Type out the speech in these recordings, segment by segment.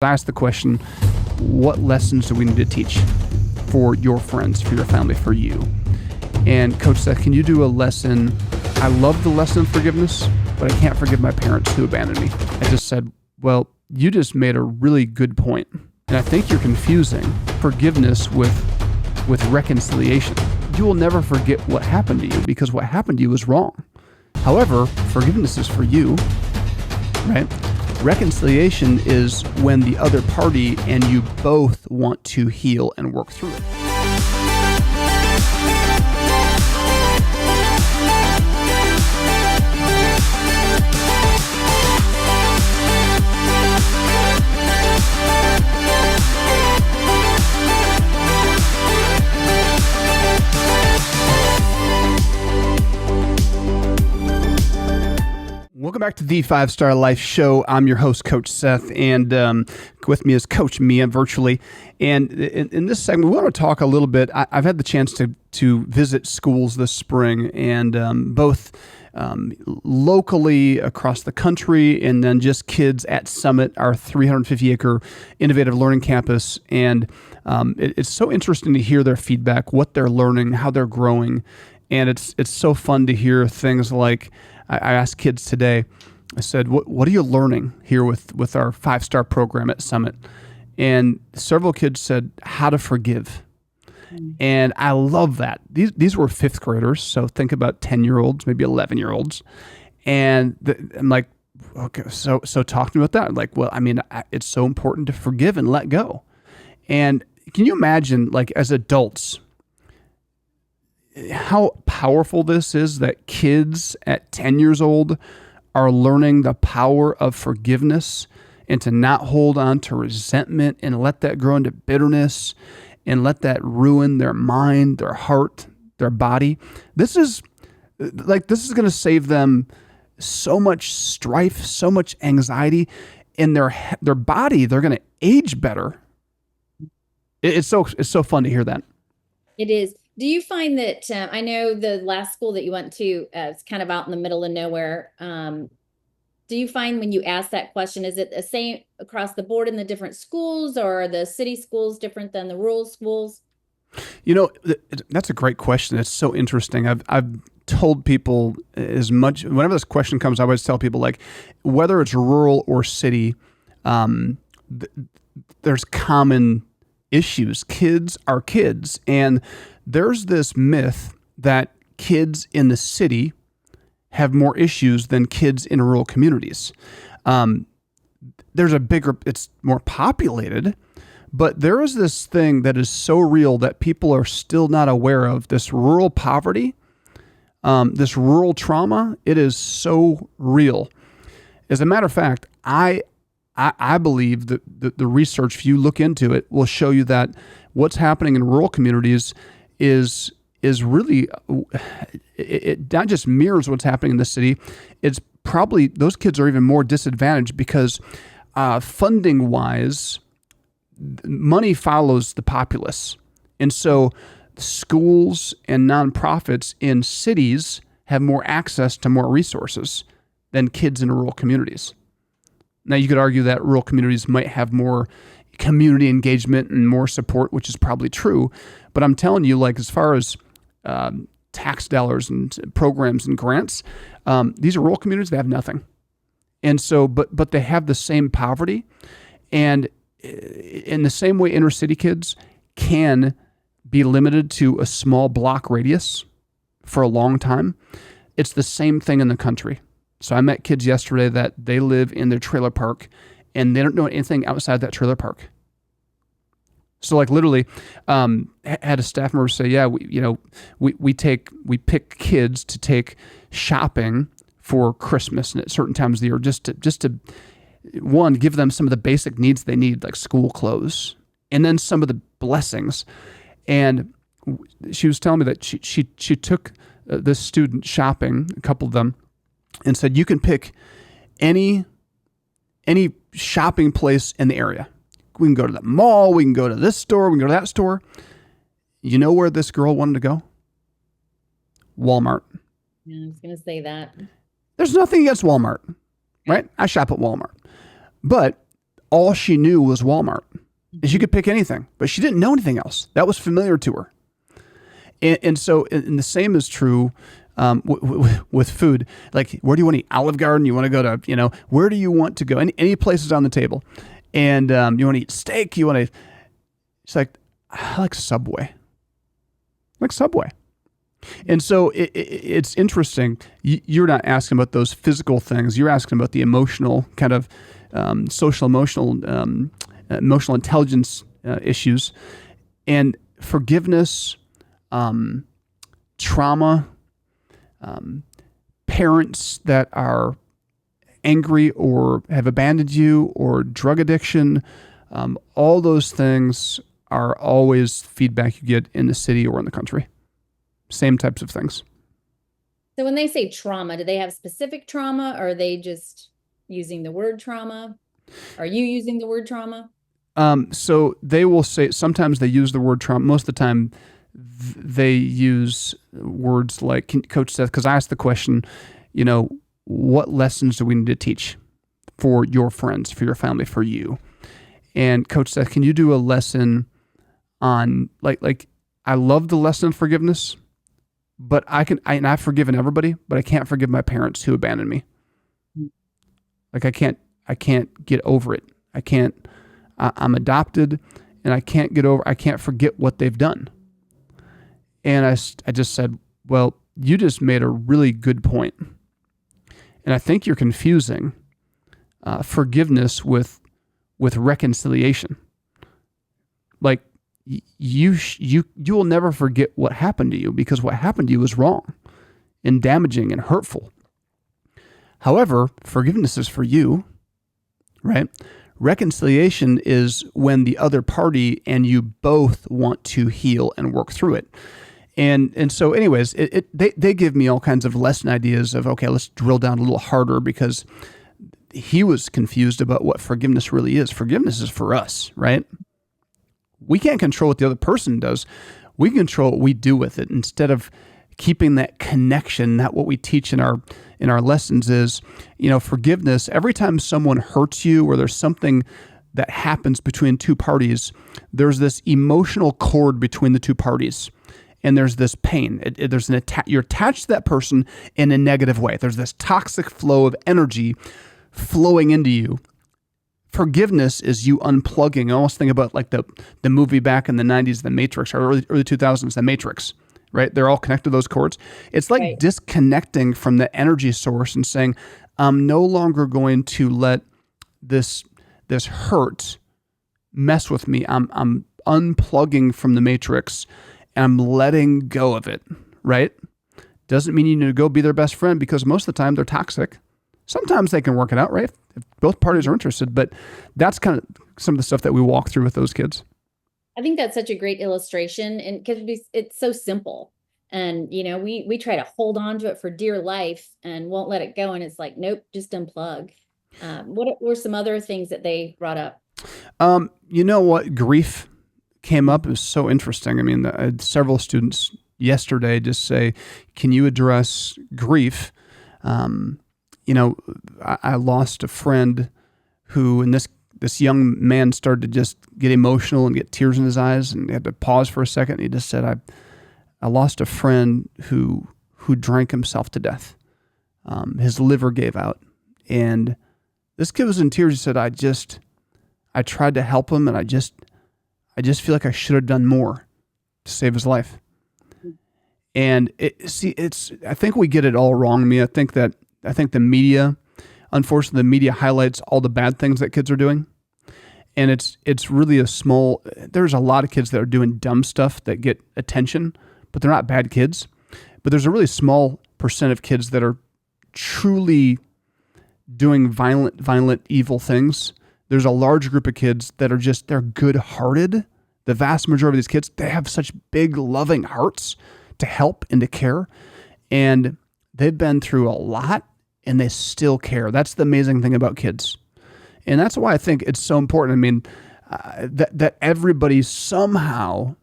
I asked the question, what lessons do we need to teach for your friends, for your family, for you? And Coach Seth, can you do a lesson? I love the lesson of forgiveness, but I can't forgive my parents who abandoned me. I just said, well, you just made a really good point. And I think you're confusing forgiveness with reconciliation. You will never forget what happened to you because what happened to you was wrong. However, forgiveness is for you, right? Reconciliation is when the other party and you both want to heal and work through it. Welcome back to the 5-Star Life Show. I'm your host, Coach Seth, and with me is Coach Mia virtually. And in this segment, we want to talk a little bit. I've had the chance to visit schools this spring, and both locally across the country, and then just kids at Summit, our 350-acre innovative learning campus. And it's so interesting to hear their feedback, what they're learning, how they're growing, and it's so fun to hear things like. I asked kids today, I said, what are you learning here with our 5-star program at Summit? And several kids said, how to forgive. And I love that. These were 5th graders, so think about 10-year-olds, maybe 11-year-olds. And I'm like, okay, so talk to me about that. Like, well, I mean, it's so important to forgive and let go. And can you imagine, like, as adults, how powerful this is that kids at 10 years old are learning the power of forgiveness and to not hold on to resentment and let that grow into bitterness and let that ruin their mind, their heart, their body. This is going to save them so much strife, so much anxiety in their body. They're going to age better. It's so fun to hear that. It is. Do you find that, I know the last school that you went to is kind of out in the middle of nowhere. Do you find when you ask that question, is it the same across the board in the different schools, or are the city schools different than the rural schools? You know, that's a great question. It's so interesting. I've told people as much, whenever this question comes, I always tell people, like, whether it's rural or city, there's common issues. Kids are kids. And there's this myth that kids in the city have more issues than kids in rural communities. It's more populated, but there is this thing that is so real that people are still not aware of, this rural poverty, this rural trauma. It is so real. As a matter of fact, I believe that the research, if you look into it, will show you that what's happening in rural communities is really, it not just mirrors what's happening in the city. It's probably, those kids are even more disadvantaged because funding wise, money follows the populace. And so schools and nonprofits in cities have more access to more resources than kids in rural communities. Now, you could argue that rural communities might have more community engagement and more support, which is probably true. But I'm telling you, like, as far as tax dollars and programs and grants, these are rural communities that have nothing. And so, but they have the same poverty. And in the same way, inner city kids can be limited to a small block radius for a long time. It's the same thing in the country. So I met kids yesterday that they live in their trailer park and they don't know anything outside that trailer park. So, like, literally, had a staff member say, "Yeah, we pick kids to take shopping for Christmas and at certain times of the year, just to one, give them some of the basic needs they need, like school clothes, and then some of the blessings." And she was telling me that she took this student shopping, a couple of them, and said, "You can pick any shopping place in the area. We can go to the mall, we can go to this store, we can go to that store." You know where this girl wanted to go? Walmart. Yeah, I was going to say that. There's nothing against Walmart, right? I shop at Walmart. But all she knew was Walmart. And she could pick anything, but she didn't know anything else. That was familiar to her. And so, and the same is true with food. Like, where do you want to eat? Olive Garden? You want to go to, where do you want to go? Any places on the table. And you want to eat steak? You want to, she's like, I like Subway. I like Subway. And so it's interesting. You're not asking about those physical things. You're asking about the emotional kind of social emotional intelligence issues, and forgiveness, trauma, parents that are angry or have abandoned you, or drug addiction. All those things are always feedback you get in the city or in the country. Same types of things. So when they say trauma, do they have specific trauma, or are they just using the word trauma? Are you using the word trauma? So they will say, sometimes they use the word trauma. Most of the time they use words like, Coach Seth, because I asked the question, what lessons do we need to teach for your friends, for your family, for you? And Coach Seth, can you do a lesson on like I love the lesson of forgiveness, but I've forgiven everybody, but I can't forgive my parents who abandoned me. Like I can't get over it. I'm adopted, and I can't forget what they've done. And I just said, well, you just made a really good point. And I think you're confusing forgiveness with reconciliation. Like you will never forget what happened to you, because what happened to you was wrong and damaging and hurtful. However, forgiveness is for you, right? Reconciliation is when the other party and you both want to heal and work through it. And so anyways, they give me all kinds of lesson ideas of, okay, let's drill down a little harder, because he was confused about what forgiveness really is. Forgiveness is for us, right? We can't control what the other person does. We can control what we do with it. Instead of keeping that connection, that what we teach in our lessons is, forgiveness. Every time someone hurts you, or there's something that happens between two parties, there's this emotional cord between the two parties. And there's this pain. You're attached to that person in a negative way. There's this toxic flow of energy flowing into you. Forgiveness is you unplugging. I almost think about like the movie back in the 90s, The Matrix, or early 2000s, The Matrix, right? They're all connected to those cords. It's like Right. disconnecting from the energy source and saying, I'm no longer going to let this hurt mess with me. I'm unplugging from the Matrix, and I'm letting go of it, right? Doesn't mean you need to go be their best friend, because most of the time they're toxic. Sometimes they can work it out, right? If both parties are interested, but that's kind of some of the stuff that we walk through with those kids. I think that's such a great illustration, and because it's so simple, and we try to hold on to it for dear life and won't let it go, and it's like, nope, just unplug. What were some other things that they brought up? You know what? Grief came up. It was so interesting. I mean, I had several students yesterday just say, can you address grief? I lost a friend who, and this young man started to just get emotional and get tears in his eyes, and he had to pause for a second. And he just said, I lost a friend who drank himself to death. His liver gave out. And this kid was in tears. He said, I tried to help him, and I just feel like I should have done more to save his life. And I think we get it all wrong. I think the media, unfortunately, the media highlights all the bad things that kids are doing. And it's really there's a lot of kids that are doing dumb stuff that get attention, but they're not bad kids. But there's a really small percent of kids that are truly doing violent, evil things. There's a large group of kids that are they're good-hearted. The vast majority of these kids, they have such big, loving hearts to help and to care. And they've been through a lot, and they still care. That's the amazing thing about kids. And that's why I think it's so important. I mean, that everybody somehow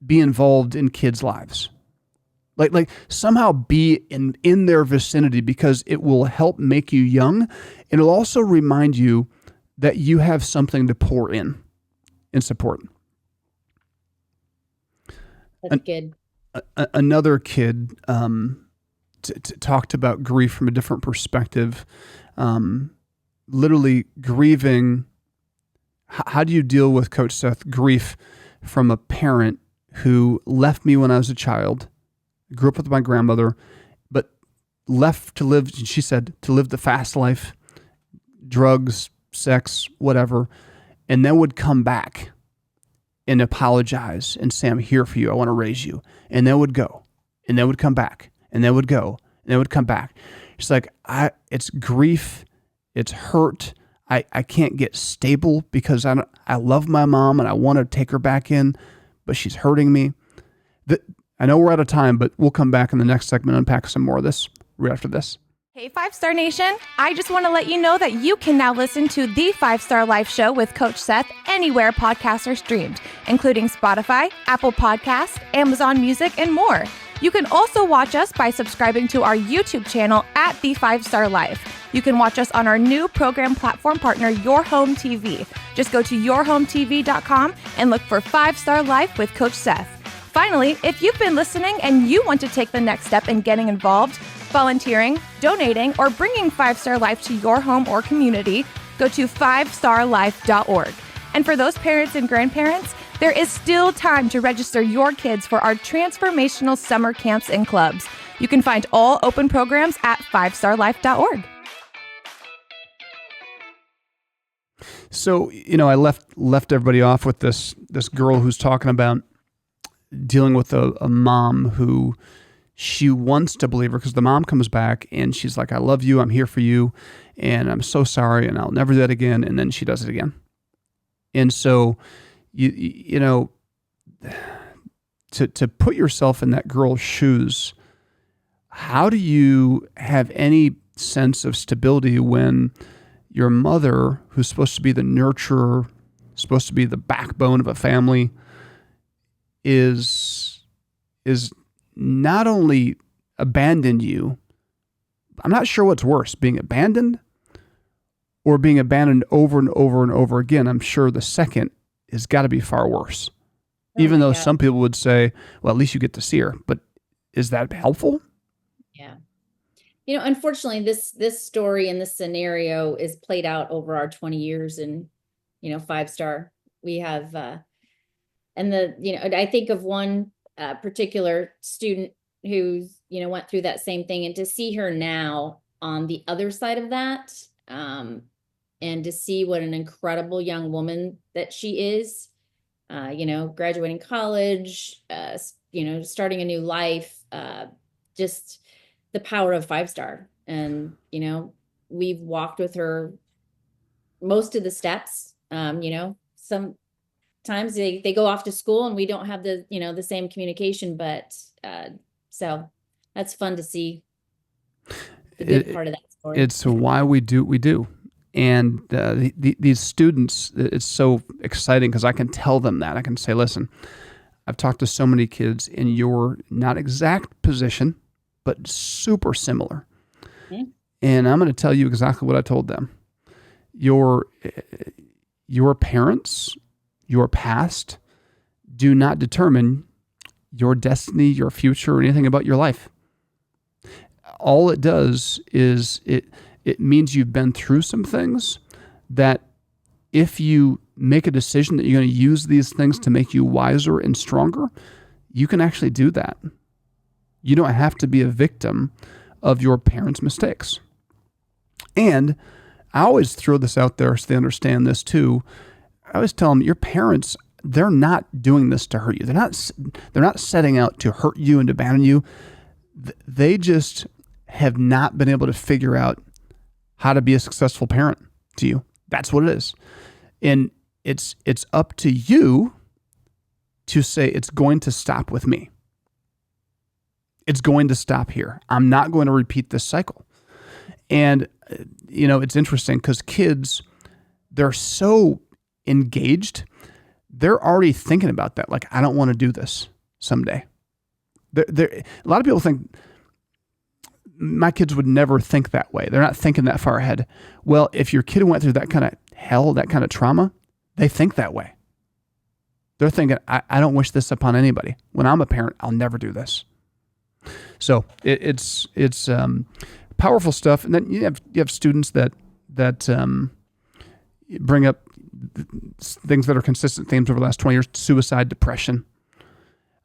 be involved in kids' lives. Like somehow be in their vicinity, because it will help make you young. It'll also remind you that you have something to pour in support. That's good. Another kid talked about grief from a different perspective, literally grieving. How do you deal with, Coach Seth, grief from a parent who left me when I was a child, grew up with my grandmother, but left to live, she said, to live the fast life, drugs, sex, whatever, and then would come back and apologize and say, I'm here for you. I want to raise you. And then would go, and then would come back, and then would go, and then would come back. She's like, it's grief. It's hurt. I can't get stable because I love my mom and I want to take her back in, but she's hurting me. I know we're out of time, but we'll come back in the next segment and unpack some more of this right after this. Hey, 5-Star Nation. I just want to let you know that you can now listen to the 5-Star Life Show with Coach Seth anywhere podcasts are streamed, including Spotify, Apple Podcasts, Amazon Music, and more. You can also watch us by subscribing to our YouTube channel at The 5-Star Life. You can watch us on our new program platform partner, Your Home TV. Just go to yourhometv.com and look for 5-Star Life with Coach Seth. Finally, if you've been listening and you want to take the next step in getting involved, volunteering, donating, or bringing 5-Star Life to your home or community, go to 5starlife.org. And for those parents and grandparents, there is still time to register your kids for our transformational summer camps and clubs. You can find all open programs at 5starlife.org. So, I left everybody off with this girl who's talking about dealing with a mom who she wants to believe her, because the mom comes back and she's like, I love you, I'm here for you, and I'm so sorry, and I'll never do that again. And then she does it again. And so, to put yourself in that girl's shoes, how do you have any sense of stability when your mother, who's supposed to be the nurturer, supposed to be the backbone of a family, is not only abandoned you? I'm not sure what's worse, being abandoned or being abandoned over and over and over again. I'm sure the second has got to be far worse. Even though some people would say, well, at least you get to see her. But is that helpful? Yeah. Unfortunately, this story and this scenario is played out over our 20 years in, 5-Star. We have, I think of one particular student who's, went through that same thing, and to see her now on the other side of that, and to see what an incredible young woman that she is, graduating college, starting a new life, just the power of 5-Star. And, we've walked with her most of the steps. Sometimes they go off to school and we don't have the same communication, but, so that's fun to see the good part of that story. It's why we do what we do. And these students, it's so exciting because I can tell them that. I can say, listen, I've talked to so many kids in your not exact position, but super similar. Okay. And I'm going to tell you exactly what I told them. Your parents, your past, do not determine your destiny, your future, or anything about your life. All it does is it means you've been through some things that if you make a decision that you're going to use these things to make you wiser and stronger, you can actually do that. You don't have to be a victim of your parents' mistakes. And I always throw this out there so they understand this too. I always tell them, your parents, they're not doing this to hurt you. They're not setting out to hurt you and to abandon you. They just have not been able to figure out how to be a successful parent to you. That's what it is. And it's up to you to say, it's going to stop with me. It's going to stop here. I'm not going to repeat this cycle. And, it's interesting because kids, they're so engaged. They're already thinking about that. Like, I don't want to do this someday. A lot of people think, my kids would never think that way. They're not thinking that far ahead. Well, if your kid went through that kind of hell, that kind of trauma, they think that way. They're thinking, I don't wish this upon anybody. When I'm a parent, I'll never do this. So it's powerful stuff. And then you have students that bring up things that are consistent themes over the last 20 years: suicide, depression,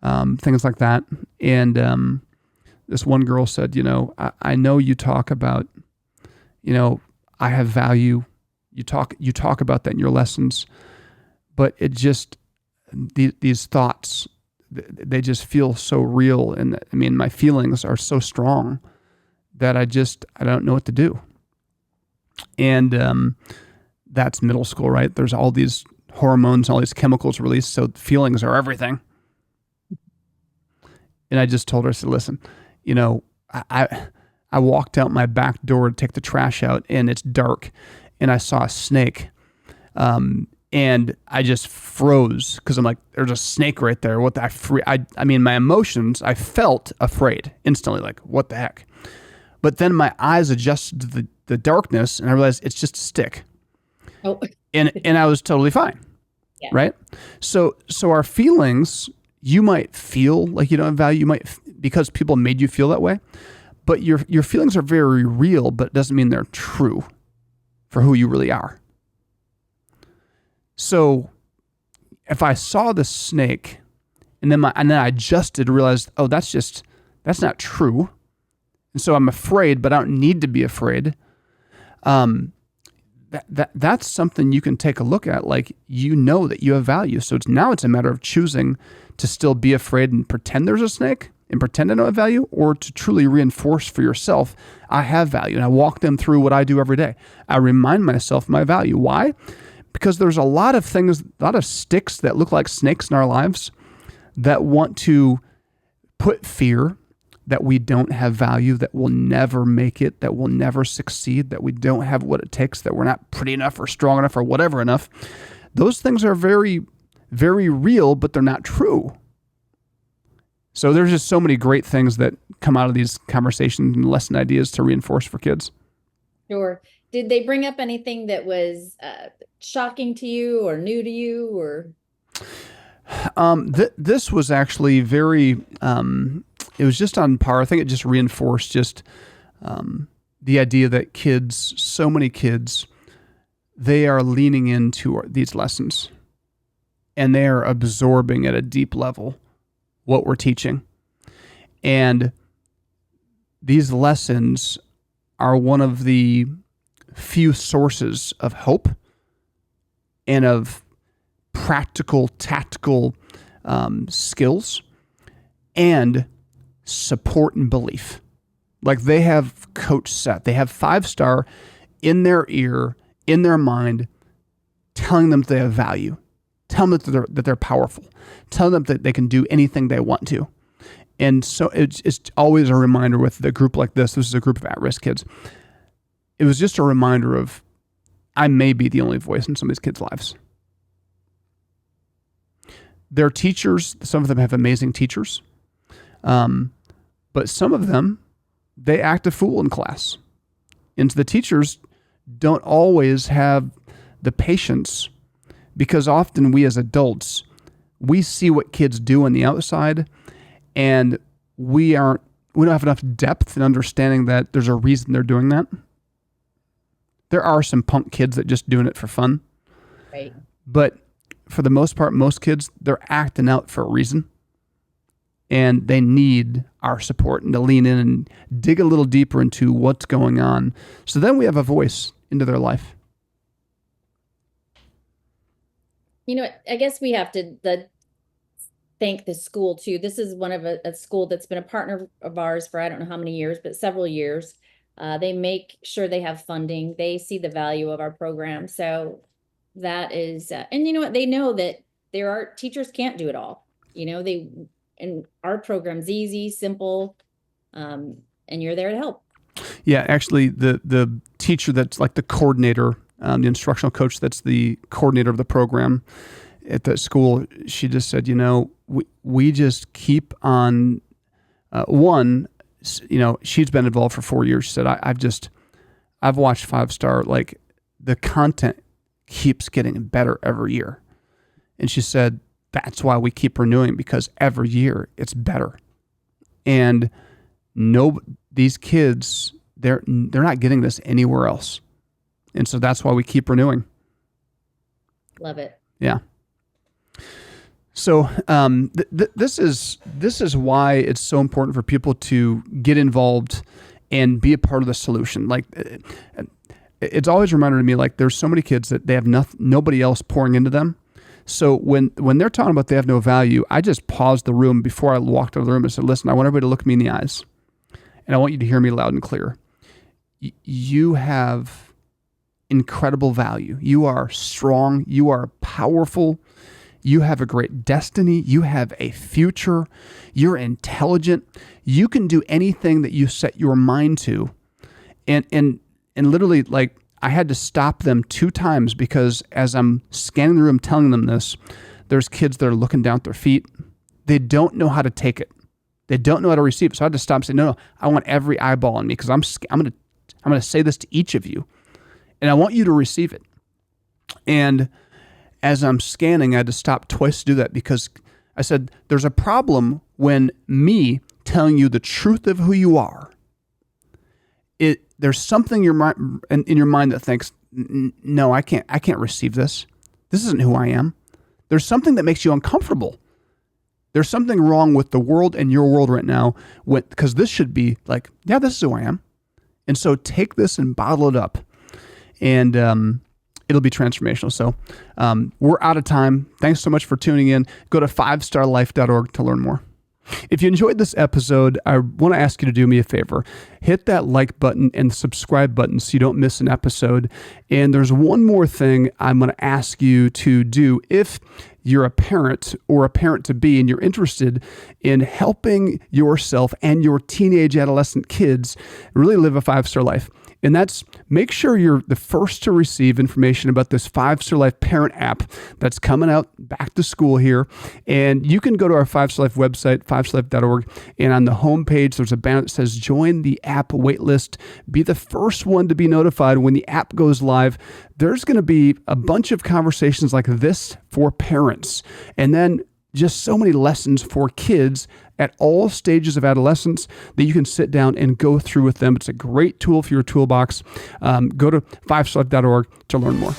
things like that. And this one girl said, I know you talk about, I have value. You talk about that in your lessons, but it just, these thoughts, they just feel so real. And I mean, my feelings are so strong that I don't know what to do. And that's middle school, right? There's all these hormones, all these chemicals released. So feelings are everything. And I just told her, I said, listen, I walked out my back door to take the trash out, and it's dark, and I saw a snake. And I just froze because I'm like, there's a snake right there. What the I mean, my emotions, I felt afraid instantly, like, what the heck? But then my eyes adjusted to the darkness, and I realized it's just a stick. Oh. And I was totally fine. Yeah. Right? So our feelings, you might feel like you don't have value, because people made you feel that way. But your feelings are very real, but it doesn't mean they're true for who you really are. So if I saw the snake and then I adjusted, realized, oh, that's not true. And so I'm afraid, but I don't need to be afraid. That's something you can take a look at, like, that you have value. So it's a matter of choosing to still be afraid and pretend there's a snake and pretend I don't have value, or to truly reinforce for yourself, I have value. And I walk them through what I do every day. I remind myself my value. Why? Because there's a lot of things, a lot of sticks that look like snakes in our lives that want to put fear that we don't have value, that we'll never make it, that we'll never succeed, that we don't have what it takes, that we're not pretty enough or strong enough or whatever enough. Those things are very, very real, but they're not true. So there's just so many great things that come out of these conversations and lesson ideas to reinforce for kids. Sure. Did they bring up anything that was shocking to you or new to you, or? This was actually very, it was just on par. I think it just reinforced the idea that so many kids, they are leaning into these lessons and they are absorbing at a deep level what we're teaching. And these lessons are one of the few sources of hope and of practical, tactical skills and support and belief. Like, they have Coach Seth, they have 5-star in their ear, in their mind, telling them that they have value, telling them that they're powerful, telling them that they can do anything they want to. And so it's always a reminder with the group like this. This is a group of at-risk kids. It was just a reminder of, I may be the only voice in some of these kids' lives. Their teachers, some of them have amazing teachers, but some of them, they act a fool in class. And the teachers don't always have the patience, because often we as adults, we see what kids do on the outside, and we don't have enough depth in understanding that there's a reason they're doing that. There are some punk kids that just doing it for fun. Right. But for the most part, most kids, they're acting out for a reason. And they need our support and to lean in and dig a little deeper into what's going on. So then we have a voice into their life. I guess we have to thank the school too. This is one of a school that's been a partner of ours for I don't know how many years, but several years. They make sure they have funding. They see the value of our program. So that is, and you know what? They know that teachers can't do it all. And our program's easy, simple, and you're there to help. Yeah, actually, the teacher that's like the coordinator, the instructional coach that's the coordinator of the program at that school, she just said, we just keep on, she's been involved for 4 years. She said, I've watched 5-star, like, the content keeps getting better every year. And she said, that's why we keep renewing, because every year it's better. And these kids, they're not getting this anywhere else. And so that's why we keep renewing. Love it. Yeah. So this is why it's so important for people to get involved and be a part of the solution. Like, it's always reminded to me, like, there's so many kids that they have nobody else pouring into them. So when they're talking about they have no value, I just paused the room before I walked out of the room and said, listen, I want everybody to look me in the eyes, and I want you to hear me loud and clear. You have incredible value. You are strong. You are powerful. You have a great destiny. You have a future. You're intelligent. You can do anything that you set your mind to. And literally, like, I had to stop them 2 times because as I'm scanning the room telling them this, there's kids that are looking down at their feet. They don't know how to take it. They don't know how to receive it. So I had to stop and say, no, I want every eyeball on me, because I'm going to say this to each of you, and I want you to receive it. And as I'm scanning, I had to stop twice to do that, because I said, there's a problem when me telling you the truth of who you are, there's something in your mind that thinks, no, I can't receive this. This isn't who I am. There's something that makes you uncomfortable. There's something wrong with the world and your world right now, because this should be like, yeah, this is who I am. And so take this and bottle it up, and it'll be transformational. So we're out of time. Thanks so much for tuning in. Go to 5starlife.org to learn more. If you enjoyed this episode, I want to ask you to do me a favor. Hit that like button and the subscribe button so you don't miss an episode. And there's one more thing I'm going to ask you to do. If you're a parent or a parent-to-be and you're interested in helping yourself and your teenage adolescent kids really live a 5-star life, and that's, make sure you're the first to receive information about this 5-Star Life parent app that's coming out back to school here. And you can go to our 5-Star Life website, 5starlife.org, and on the homepage, there's a banner that says join the app waitlist. Be the first one to be notified when the app goes live. There's going to be a bunch of conversations like this for parents, and then just so many lessons for kids at all stages of adolescence that you can sit down and go through with them. It's a great tool for your toolbox. Go to 5starlife.org to learn more.